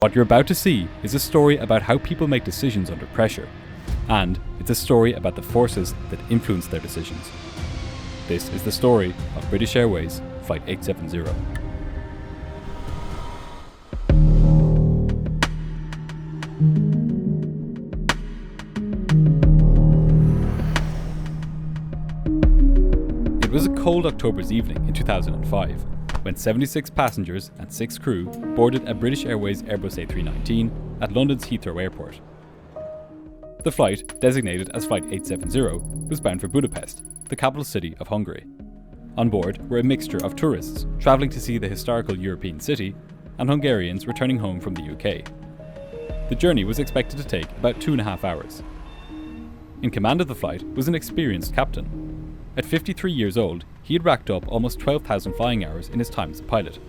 What you're about to see is a story about how people make decisions under pressure, and it's a story about the forces that influence their decisions. This is the story of British Airways Flight 870. It was a cold October's evening in 2005 when 76 passengers and 6 crew boarded a British Airways Airbus A319 at London's Heathrow Airport. The flight, designated as Flight 870, was bound for Budapest, the capital city of Hungary. On board were a mixture of tourists travelling to see the historical European city and Hungarians returning home from the UK. The journey was expected to take about 2.5 hours. In command of the flight was an experienced captain. At 53 years old, he had racked up almost 12,000 flying hours in his time as a pilot,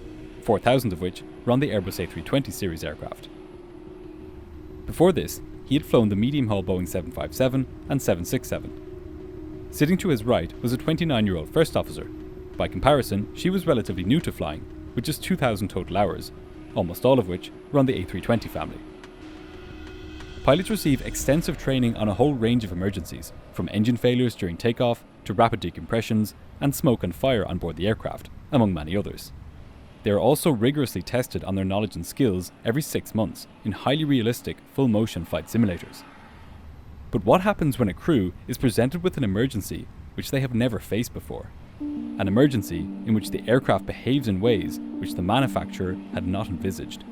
4,000 of which were on the Airbus A320 series aircraft. Before this, he had flown the medium-hull Boeing 757 and 767. Sitting to his right was a 29-year-old first officer. By comparison, she was relatively new to flying, with just 2,000 total hours, almost all of which were on the A320 family. Pilots receive extensive training on a whole range of emergencies, from engine failures during takeoff to rapid decompressions and smoke and fire on board the aircraft, among many others. They are also rigorously tested on their knowledge and skills every 6 months in highly realistic full-motion flight simulators. But what happens when a crew is presented with an emergency which they have never faced before? An emergency in which the aircraft behaves in ways which the manufacturer had not envisaged.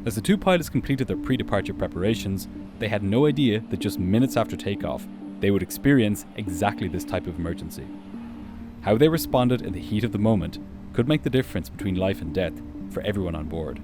As the two pilots completed their pre-departure preparations, they had no idea that just minutes after takeoff, they would experience exactly this type of emergency. How they responded in the heat of the moment could make the difference between life and death for everyone on board.